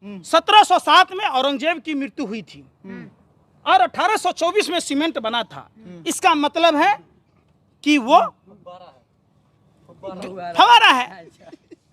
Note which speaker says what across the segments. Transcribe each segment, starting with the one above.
Speaker 1: 1707 में औरंगजेब की मृत्यु हुई थी और 1824 में सीमेंट बना था। इसका मतलब है कि वो फव्वारा है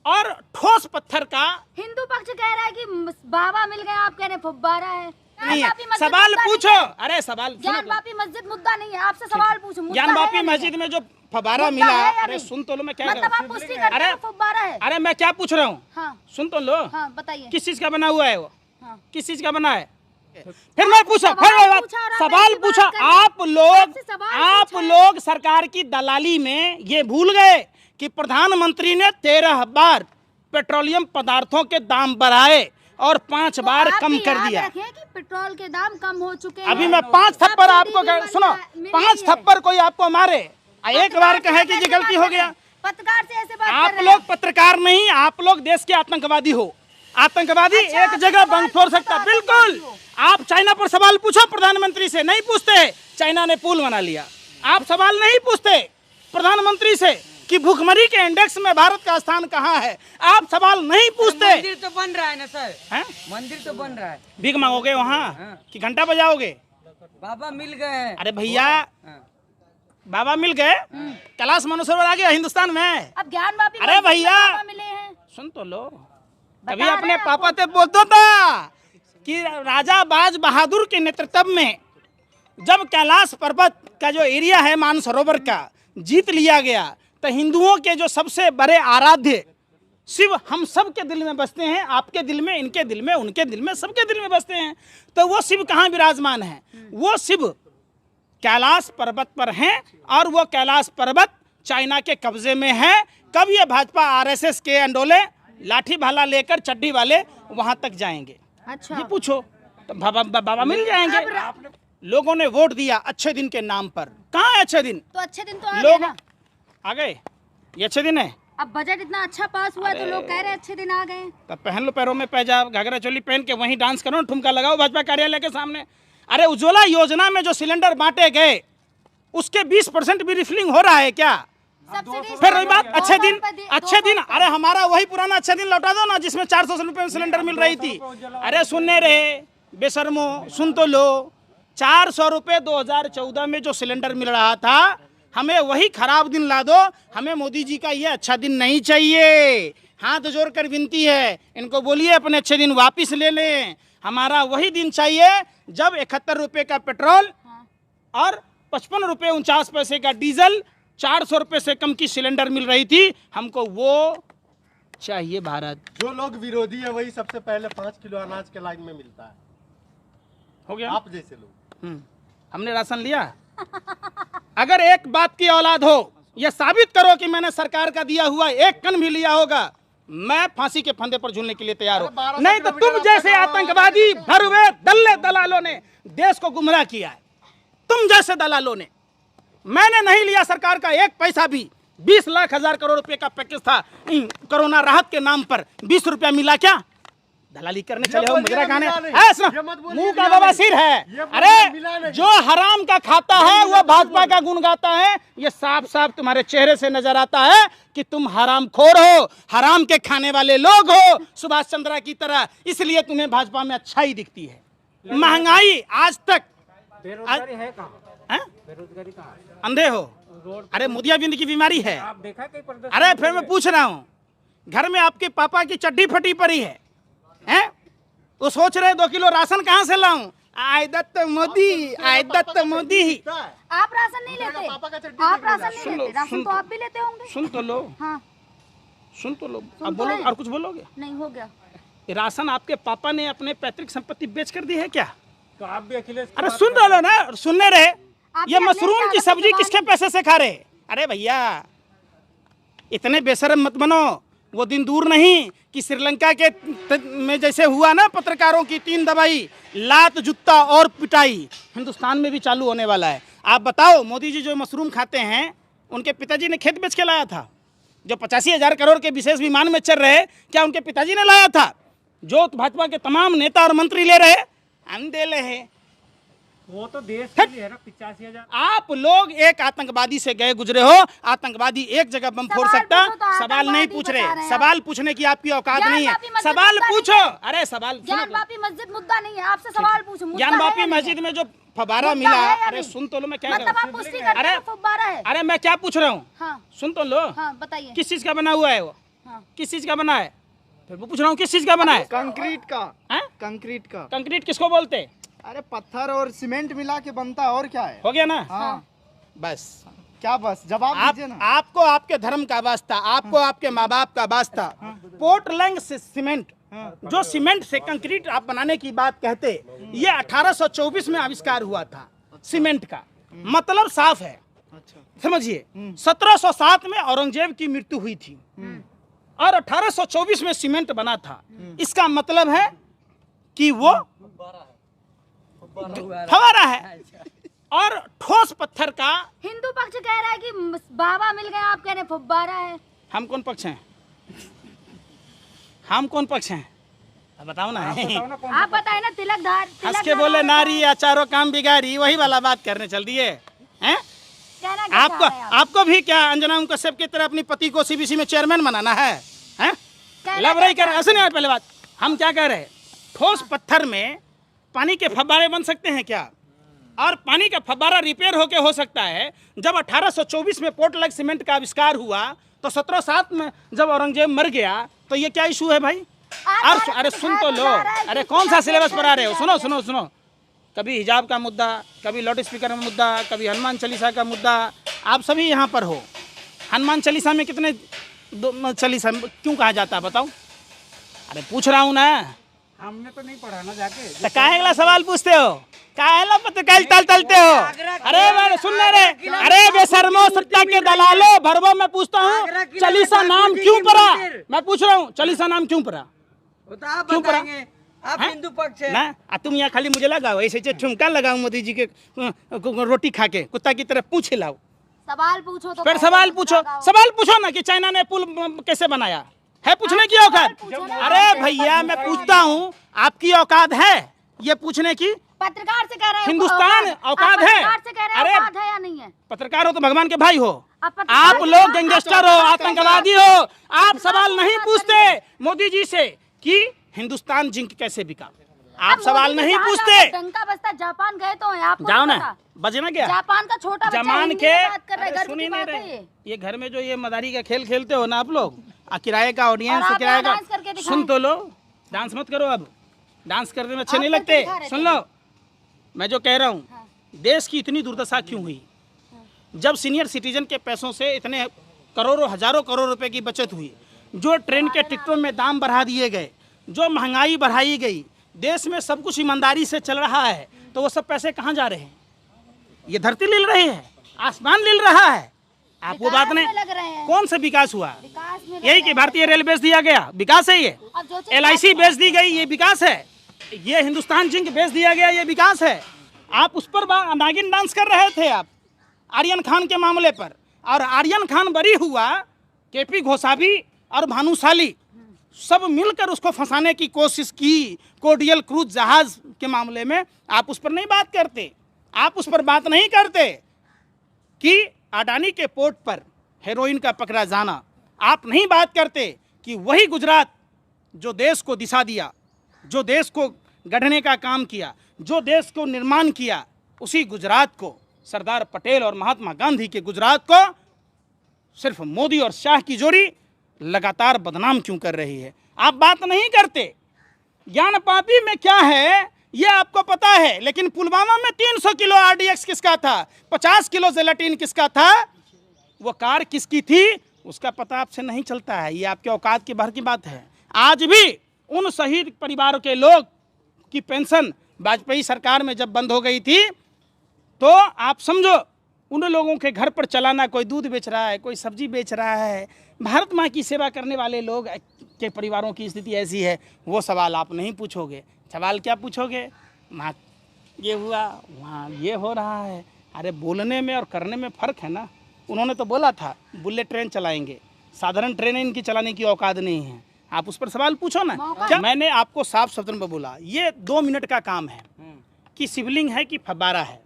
Speaker 1: और ठोस पत्थर का।
Speaker 2: हिंदू पक्ष कह रहा है कि बाबा मिल गए, आप कह रहे फव्वारा है।
Speaker 1: नहीं है, सवाल पूछो। अरे सवाल
Speaker 2: ज्ञानवापी मस्जिद मुद्दा नहीं है, आपसे सवाल पूछो।
Speaker 1: ज्ञानवापी मस्जिद में जो फव्वारा मिला, अरे सुन तो लो, मैं क्या
Speaker 2: मतलब आप पुष्टि करते हैं फव्वारा है।
Speaker 1: अरे मैं क्या पूछ रहा हूँ,
Speaker 2: हाँ।
Speaker 1: सुन तो लो।
Speaker 2: हाँ, बताइए
Speaker 1: किस चीज का बना हुआ है वो?
Speaker 2: हाँ।
Speaker 1: किस चीज का बना है? फिर मैं पूछा, सवाल पूछा। आप लोग सरकार की दलाली में ये भूल गए कि प्रधानमंत्री ने 13 बार पेट्रोलियम पदार्थों के दाम बढ़ाए और 5 बार कम कर दिया।
Speaker 2: कि पेट्रोल के दाम कम हो चुके हैं।
Speaker 1: अभी मैं 5 थप्पड़ आपको सुनो, 5 थप्पड़ कोई आपको मारे, एक बार कहे कि ये गलती हो गया।
Speaker 2: पत्रकार से ऐसे बात
Speaker 1: आप लोग पत्रकार नहीं, आप लोग देश के आतंकवादी हो। आतंकवादी एक जगह बम फोड़ सकता, बिल्कुल। आप चाइना पर सवाल पूछो, प्रधानमंत्री से नहीं पूछते। चाइना ने पुल बना लिया, आप सवाल नहीं पूछते प्रधानमंत्री से कि भूखमरी के इंडेक्स में भारत का स्थान कहाँ है, आप सवाल नहीं पूछते।
Speaker 3: मंदिर तो बन रहा है ना सर,
Speaker 1: हैं?
Speaker 3: मंदिर तो बन रहा है।
Speaker 1: भीख मांगोगे वहाँ कि घंटा बजाओगे?
Speaker 3: बाबा मिल गए।
Speaker 1: अरे भैया, बाबा मिल गए, कैलाश मानसरोवर आ गया हिंदुस्तान में।
Speaker 2: अब ज्ञानवापी
Speaker 1: अरे भैया
Speaker 2: मिले हैं,
Speaker 1: सुन तो लो। कभी अपने पापा से बोलता था कि राजा बाज बहादुर के नेतृत्व में जब कैलाश पर्वत का जो एरिया है मानसरोवर का जीत लिया गया, तो हिंदुओं के जो सबसे बड़े आराध्य शिव हम सब के दिल में बसते हैं। आपके दिल में, इनके दिल में, उनके दिल में, सबके दिल में बसते हैं। तो वो शिव कहाँ विराजमान है? वो शिव कैलाश पर्वत पर हैं और वो कैलाश पर्वत चाइना के कब्जे में है। कब ये भाजपा आरएसएस के अंडोले लाठी भाला लेकर चड्डी वाले वहां तक जाएंगे?
Speaker 2: अच्छा,
Speaker 1: ये पूछो तो बाबा मिल जाएंगे। लोगों ने वोट दिया अच्छे दिन के नाम पर। कहाँ है अच्छे दिन?
Speaker 2: तो अच्छे दिन तो आ
Speaker 1: लोग
Speaker 2: गए ना।
Speaker 1: आ गए, ये अच्छे दिन है।
Speaker 2: अब बजट इतना अच्छा पास हुआ है तो लोग कह रहे हैं अच्छे दिन आ गए।
Speaker 1: तो पहन लो पैरों में पैजाब, घाघरा चोली पहन के वहीं डांस करो, ठुमका लगाओ भाजपा कार्यालय के सामने। अरे उज्ज्वला योजना में जो सिलेंडर बांटे गए उसके 20% भी रिफिलिंग हो रहा है क्या? फिर वही बात, अच्छे दिन। अरे हमारा वही पुराना अच्छे दिन लौटा दो ना, जिसमें 400 रुपए में सिलेंडर मिल रही थी। अरे सुनने रहे बेशर्मो, सुन तो लो। 400 रुपए 2014 में जो सिलेंडर मिल रहा था, हमें वही खराब दिन ला दो। हमें मोदी जी का ये अच्छा दिन नहीं चाहिए। हाथ जोड़कर विनती है, इनको बोलिए अपने अच्छे दिन वापिस ले लें। हमारा वही दिन चाहिए जब 71 रुपए का पेट्रोल और 55 रुपए 49 पैसे का डीजल, 400 रुपए से कम की सिलेंडर मिल रही थी। हमको वो चाहिए भारत।
Speaker 4: जो लोग विरोधी है वही सबसे पहले 5 किलो अनाज के लाइन में मिलता है।
Speaker 1: हो गया,
Speaker 4: आप जैसे लोग।
Speaker 1: हमने राशन लिया। अगर एक बात की औलाद हो, यह साबित करो कि मैंने सरकार का दिया हुआ एक कन भी लिया होगा, मैं फांसी के फंदे पर झूलने के लिए तैयार हूं। नहीं तो तुम जैसे आतंकवादी भरवे दल्ले दलालों ने देश को गुमराह किया है। तुम जैसे दलालों ने। मैंने नहीं लिया सरकार का एक पैसा भी। 20 लाख 1000 करोड़ रुपए का पैकेज था कोरोना राहत के नाम पर, 20 रुपया मिला क्या? दलाली करने चले हो मुजरा खाने। मुंह का बवासीर है। अरे जो हराम का खाता है वो भाजपा का गुण गाता है। ये साफ साफ तुम्हारे चेहरे से नजर आता है कि तुम हरामखोर हो, हराम के खाने वाले लोग हो, सुभाष चंद्रा की तरह। इसलिए तुम्हें भाजपा में अच्छाई दिखती है। महंगाई आज तक
Speaker 3: बेरोजगारी है कहाँ? बेरोजगारी कहाँ?
Speaker 1: अंधे हो? अरे मोतियाबिंद की बीमारी है।
Speaker 3: आप देखा कहीं प्रदर्शन?
Speaker 1: अरे फिर मैं पूछ रहा हूँ, घर में आपके पापा की चड्डी फटी पड़ी है, हैं? वो सोच रहे 2 किलो राशन कहाँ से लाऊं? आय दत्त मोदी, आय दत्त मोदी।
Speaker 2: आप राशन नहीं लेते? आप राशन नहीं लेते? राशन तो आप भी लेते होंगे।
Speaker 1: सुन तो लो।
Speaker 2: हाँ,
Speaker 1: सुन तो लो। अब बोलो, और कुछ बोलोगे?
Speaker 2: नहीं, हो गया।
Speaker 1: राशन आपके पापा ने अपने पैतृक संपत्ति बेच कर दी है क्या?
Speaker 4: तो आप भी अखिलेश।
Speaker 1: अरे सुन तो लो ना, सुनने रहे। ये मशरूम की सब्जी किसके पैसे से खा रहे? अरे भैया इतने बेशरम मत बनो। वो दिन दूर नहीं कि श्रीलंका के में जैसे हुआ ना पत्रकारों की 3 दवाई, लात जूता और पिटाई, हिंदुस्तान में भी चालू होने वाला है। आप बताओ, मोदी जी जो मशरूम खाते हैं उनके पिताजी ने खेत बेच के लाया था? जो 85,000 करोड़ के विशेष विमान में चल रहे, क्या उनके पिताजी ने लाया था? जो भाजपा के तमाम नेता और मंत्री ले रहे, हम दे ले हैं।
Speaker 3: वो तो देश के लिए है ना, 85,000।
Speaker 1: आप लोग एक आतंकवादी से गए गुजरे हो, आतंकवादी एक जगह बम फोड़ सकता,
Speaker 2: पूछो तो
Speaker 1: सवाल नहीं
Speaker 2: आतंकवादी
Speaker 1: पूछ
Speaker 2: बता रहे
Speaker 1: रहे,
Speaker 2: हैं।
Speaker 1: सवाल पूछने की आपकी औकात
Speaker 2: ज्ञान
Speaker 1: नहीं है,
Speaker 2: वापी मस्जिद
Speaker 1: सवाल
Speaker 2: मुद्दा
Speaker 1: पूछो।
Speaker 2: नहीं है।
Speaker 1: अरे सवाल सुनो
Speaker 2: ज्ञान
Speaker 1: तो।
Speaker 2: वापी मस्जिद मुद्दा नहीं है, आपसे सवाल पूछो। मुद्दा
Speaker 1: ज्ञान
Speaker 2: है
Speaker 1: वापी
Speaker 2: या नहीं
Speaker 1: मस्जिद
Speaker 2: है?
Speaker 1: में जो फव्वारा
Speaker 2: मुद्दा
Speaker 1: मिला,
Speaker 2: है या
Speaker 1: अरे
Speaker 2: नहीं?
Speaker 1: सुन तो लो मैं क्या
Speaker 2: मतलब
Speaker 1: कर
Speaker 2: आप पुष्टि करते
Speaker 1: अरे
Speaker 2: हो फुब्बारा है?
Speaker 1: अरे मैं क्या पूछ रहा हूँ,
Speaker 2: हाँ
Speaker 1: सुन तो लो।
Speaker 2: हाँ बताइए।
Speaker 1: किस चीज का बना हुआ है वो,
Speaker 2: हाँ
Speaker 1: किस चीज का बना है, फिर मैं पूछ रहा हूँ किस चीज का बना है।
Speaker 5: कंक्रीट का,
Speaker 1: हैं?
Speaker 5: कंक्रीट का।
Speaker 1: कंक्रीट किसको बोलते,
Speaker 5: अरे पत्थर और सीमेंट मिला के बनता है, और क्या है।
Speaker 1: हो गया ना,
Speaker 5: हाँ
Speaker 1: बस।
Speaker 5: क्या बस जवाब दीजिए ना।
Speaker 1: आपको आपके धर्म का वास्ता, आपको आपके माँ बाप का वास्ता, पोर्टलैंड से सीमेंट, जो सीमेंट से कंक्रीट आप बनाने की बात कहते, ये 1824 में आविष्कार हुआ था सीमेंट का, मतलब साफ है, समझिए। 1707 में औरंगजेब की मृत्यु हुई थी और 1824 में सीमेंट बना था। इसका मतलब है कि वो फव्वारा है। और ठोस पत्थर का,
Speaker 2: हिंदू पक्ष कह रहा है कि बाबा मिल गए, आप कह रहे हैं फुब्बारा है।
Speaker 1: हम कौन पक्ष हैं, हम कौन पक्ष हैं, अब बताओ ना।
Speaker 2: आप बताए ना, तिलकधार
Speaker 1: हंस के बोले नारी या चारों काम बिगाड़ी, वही वाला बात करने चल दिए हैं।
Speaker 2: कहना क्या
Speaker 1: आपको
Speaker 2: चाह रहे हैं आप?
Speaker 1: आपको भी क्या अंजना कश्यप की तरह अपनी पति को सीबीसी में चेयरमैन बनाना है, हैं?
Speaker 2: कहना
Speaker 1: लव रही
Speaker 2: क्या
Speaker 1: कर, ऐसे नहीं है। पहले बात हम क्या कह रहे हैं, ठोस पत्थर में पानी के फव्वारे बन सकते हैं क्या, और पानी का फव्वारा रिपेयर होके हो सकता है। जब 1824 में पोर्टलैंड सीमेंट का आविष्कार हुआ, तो 1707 में जब औरंगजेब मर गया, तो ये क्या इशू है भाई।
Speaker 2: आप
Speaker 1: और अरे सुन तो
Speaker 2: भारत
Speaker 1: लो,
Speaker 2: बता रहा है
Speaker 1: अरे
Speaker 2: कि
Speaker 1: कौन सा
Speaker 2: क्या
Speaker 1: सिलेबस पर आ रहे हो,
Speaker 2: क्या
Speaker 1: सुनो सुनो सुनो। कभी हिजाब का मुद्दा, कभी लाउड स्पीकर का मुद्दा, कभी हनुमान चालीसा का मुद्दा, आप सभी यहाँ पर हो। हनुमान चालीसा में कितने चालीसा क्यों कहा जाता है बताओ, अरे पूछ रहा हूँ ना।
Speaker 3: हमने तो नहीं पढ़ा ना जाके।
Speaker 1: तो काहेला सवाल पूछते हो, काहेला पत्रकार तलते हो। अरे मैं सुन रे, अरे बेशर्मो सत्ता के दलालो भरवो, मैं पूछता हूँ चालीसा नाम क्यों पड़ा, मैं पूछ रहा हूँ चालीसा नाम क्यों पड़ा,
Speaker 3: वो तो आप
Speaker 1: क्यों पढ़ा?
Speaker 3: बताएंगे, आप
Speaker 1: हैं?
Speaker 3: हिंदू पक्ष है
Speaker 1: ना तुम यहाँ खाली मुझे लगाओ, ऐसे ठुमका लगाओ मोदी जी के रोटी खा के कुत्ता की तरह पूछ लाओ।
Speaker 2: सवाल पूछो तो
Speaker 1: फिर
Speaker 2: कहना
Speaker 1: सवाल
Speaker 2: मुद्दा
Speaker 1: पूछो,
Speaker 2: का हो।
Speaker 1: सवाल पूछो ना कि चाइना ने पुल कैसे बनाया है, पूछने की औकात।
Speaker 2: पूछो ना।
Speaker 1: अरे भैया मैं पूछता हूँ, आपकी औकात है ये पूछने की।
Speaker 2: पत्रकार से कह रहे हैं
Speaker 1: हिंदुस्तान औकात है।
Speaker 2: पत्रकार से कह रहे हैं
Speaker 1: अरे
Speaker 2: औकात है या नहीं है?
Speaker 1: पत्रकार हो तो भगवान के भाई हो,
Speaker 2: आप पत्रकार
Speaker 1: आप
Speaker 2: से
Speaker 1: लोग
Speaker 2: बात-
Speaker 1: गैंगस्टर हो, आतंकवादी हो, आप सवाल नहीं पूछते मोदी जी से कि हिंदुस्तान जिंक कैसे बिका, आप
Speaker 2: अब
Speaker 1: सवाल
Speaker 2: मोदी जी
Speaker 1: नहीं
Speaker 2: जहाँ
Speaker 1: पूछते।
Speaker 2: जाकर डंका बजता, जापान गए तो हैं, आपको
Speaker 1: जाओ
Speaker 2: नहीं
Speaker 1: ना,
Speaker 2: पता?
Speaker 1: बजे ना क्या
Speaker 2: जापान का छोटा बच्चा
Speaker 1: जमान
Speaker 2: हिंदी
Speaker 1: के,
Speaker 2: में बात कर रहा है,
Speaker 1: अरे
Speaker 2: गर्व
Speaker 1: सुन
Speaker 2: की
Speaker 1: ही नहीं
Speaker 2: बात है
Speaker 1: रहे।
Speaker 2: ये।
Speaker 1: ये घर में जो ये मदारी का खेल खेलते हो ना आप लोग, किराए का ऑडियंस,
Speaker 2: और आप
Speaker 1: किराए
Speaker 2: यहाँ डांस करके
Speaker 1: का,
Speaker 2: दिखाएं।
Speaker 1: सुन तो लो, डांस मत करो, अब डांस करने में अच्छे
Speaker 2: आप
Speaker 1: नहीं
Speaker 2: करके
Speaker 1: लगते।
Speaker 2: दिखा रहे
Speaker 1: सुन
Speaker 2: थे।
Speaker 1: लो, मैं जो कह रहा हूँ, देश की इतनी दुर्दशा क्यों हुई, जब सीनियर सिटीजन के पैसों से इतने करोड़ों हजारों करोड़ रुपए की बचत हुई, जो ट्रेन के टिकटों में दाम बढ़ा दिए गए, जो महंगाई बढ़ाई गई, देश में सब कुछ ईमानदारी से चल रहा है, तो वो सब पैसे कहाँ जा रहे हैं, ये धरती लिल रही है, आसमान लिल रहा है। आप वो बात
Speaker 2: विकास
Speaker 1: नहीं,
Speaker 2: में लग रहे हैं।
Speaker 1: कौन सा विकास हुआ,
Speaker 2: विकास में लग
Speaker 1: यही
Speaker 2: रहे
Speaker 1: कि
Speaker 2: हैं।
Speaker 1: भारतीय रेल बेच दिया गया, विकास है ये।
Speaker 2: अब जो चीज़
Speaker 1: LIC बेच दी गई, ये विकास है। ये हिंदुस्तान जिंक बेच दिया गया, ये विकास है। आप उस पर नागिन डांस कर रहे थे आप आर्यन खान के मामले पर, और आर्यन खान बरी हुआ, KP घोषाभी और भानुशाली सब मिलकर उसको फंसाने की कोशिश की, कोडियल क्रूज जहाज के मामले में। आप उस पर नहीं बात करते, आप उस पर बात नहीं करते कि अडानी के पोर्ट पर हेरोइन का पकड़ा जाना। आप नहीं बात करते कि वही गुजरात जो देश को दिशा दिया, जो देश को गढ़ने का काम किया, जो देश को निर्माण किया, उसी गुजरात को, सरदार पटेल और महात्मा गांधी के गुजरात को सिर्फ मोदी और शाह की जोड़ी लगातार बदनाम क्यों कर रही है। आप बात नहीं करते। ज्ञान पापी में क्या है ये आपको पता है, लेकिन पुलवामा में 300 किलो RDX किसका था, 50 किलो जेलाटिन किसका था, वो कार किसकी थी, उसका पता आपसे नहीं चलता है। ये आपके औकात के बाहर की बात है। आज भी उन शहीद परिवारों के लोग की पेंशन वाजपेयी सरकार में जब बंद हो गई थी, तो आप समझो उन लोगों के घर पर चलाना, कोई दूध बेच रहा है, कोई सब्जी बेच रहा है, भारत माँ की सेवा करने वाले लोग के परिवारों की स्थिति ऐसी है, वो सवाल आप नहीं पूछोगे। सवाल क्या पूछोगे, वहाँ ये हुआ, वहाँ ये हो रहा है। अरे बोलने में और करने में फ़र्क है ना। उन्होंने तो बोला था बुलेट ट्रेन चलाएंगे, साधारण ट्रेनें इनकी चलाने की औकात नहीं है। आप उस पर सवाल पूछो ना। क्या मैंने आपको साफ शब्दों में बोला, ये 2 मिनट का काम है कि शिवलिंग है कि फव्वारा है।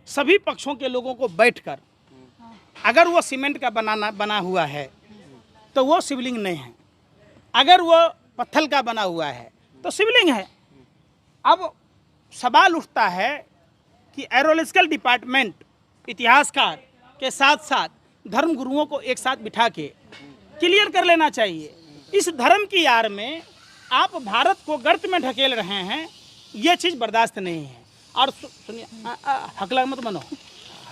Speaker 1: सभी पक्षों के लोगों को बैठकर अगर वो सीमेंट का बना हुआ है तो वो शिवलिंग नहीं है, अगर वो पत्थर का बना हुआ है तो शिवलिंग है। अब सवाल उठता है कि एरोलॉजिकल डिपार्टमेंट इतिहासकार के साथ साथ धर्म गुरुओं को एक साथ बिठा के क्लियर कर लेना चाहिए। इस धर्म की आड़ में आप भारत को गर्त में ढकेल रहे हैं, ये चीज़ बर्दाश्त नहीं है। और सुनिए, हकला मत बनो,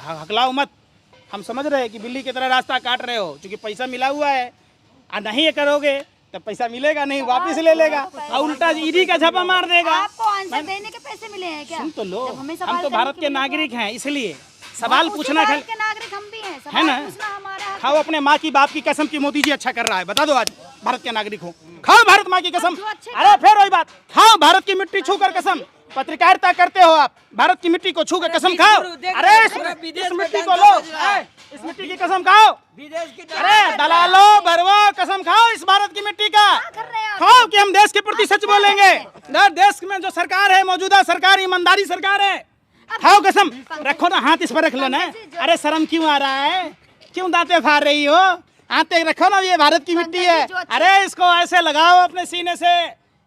Speaker 1: हकलाओ मत। हम समझ रहे हैं कि बिल्ली की तरह रास्ता काट रहे हो, क्योंकि पैसा मिला हुआ है और नहीं ये करोगे तब पैसा मिलेगा नहीं, वापस ले लेगा और उल्टा ईडी का झपा मार देगा।
Speaker 2: आपको आंसर देने के पैसे मिले हैं क्या?
Speaker 1: सुन तो लो,
Speaker 2: जब हमें
Speaker 1: हम
Speaker 2: सवाल
Speaker 1: तो
Speaker 2: करने
Speaker 1: भारत
Speaker 2: के
Speaker 1: के
Speaker 2: लिए
Speaker 1: नागरिक हैं, इसलिए सवाल
Speaker 2: उसी
Speaker 1: पूछना
Speaker 2: भारत के नागरिक हम भी हैं,
Speaker 1: है
Speaker 2: सवाल
Speaker 1: ना।
Speaker 2: पूछना हमारा हक
Speaker 1: खाओ अपने माँ की बाप की कसम की मोदी जी अच्छा कर रहा है, बता दो आज भारत के नागरिक हो, खाओ भारत माँ की कसम।
Speaker 2: जो अच्छे
Speaker 1: अरे फिर वही बात, खाओ भारत की मिट्टी छू कर कसम। पत्रकारिता करते हो आप, भारत की मिट्टी को छू कर कसम खाओ। अरे इस मिट्टी को लो, इस मिट्टी की कसम खाओ। अरे दलालो बरवो, कसम खाओ इस भारत की मिट्टी का,
Speaker 2: कर रहे हैं आप?
Speaker 1: खाओ कि हम देश के प्रति सच बोलेंगे। देश में जो सरकार है, मौजूदा सरकार ईमानदारी सरकार है, खाओ कसम। रखो ना हाथ, इस पर रख लो ना। अरे शर्म क्यों आ रहा है, क्यों दांते फाड़ रही हो? हाथ रखो ना, ये भारत की मिट्टी है। अरे इसको ऐसे लगाओ अपने सीने से,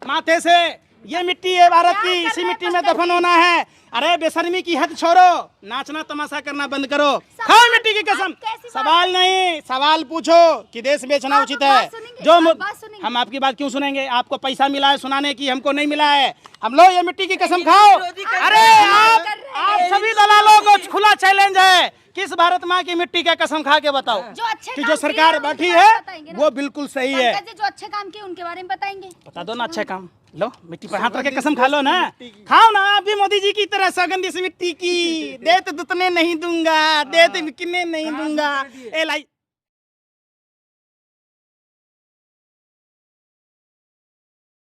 Speaker 1: माथे से, ये मिट्टी है भारत की, इसी मिट्टी में दफन होना है। अरे बेशर्मी की हद छोड़ो, नाचना तमाशा करना बंद करो, खाओ मिट्टी की कसम। सवाल नहीं, सवाल पूछो कि देश बेचना
Speaker 2: आप
Speaker 1: उचित
Speaker 2: बात
Speaker 1: है।
Speaker 2: सुनेंगे,
Speaker 1: जो
Speaker 2: आप बात सुनेंगे।
Speaker 1: हम आपकी बात क्यों सुनेंगे? आपको पैसा मिला है सुनाने की, हमको नहीं मिला है। हम लोग ये मिट्टी की कसम खाओ। अरे आप सभी दलालों को खुला चैलेंज है कि इस भारत माँ की मिट्टी का कसम खा के बताओ
Speaker 2: जो अच्छे
Speaker 1: कि
Speaker 2: काम
Speaker 1: जो
Speaker 2: किए
Speaker 1: सरकार
Speaker 2: हैं,
Speaker 1: बैठी
Speaker 2: उनके
Speaker 1: है
Speaker 2: बारे में बताएंगे ना।
Speaker 1: वो बिल्कुल सही है।
Speaker 2: पंकज जी जो अच्छे काम किए उनके बारे में बताएंगे।
Speaker 1: बता दो ना अच्छा काम। लो मिट्टी पर हाथ रख के कसम खा लो ना, खाओ ना आप भी मोदी जी की तरह सौगंध इस मिट्टी की। देत दुतने नहीं दूंगा, देत बिकने नहीं दूंगा। ए लाई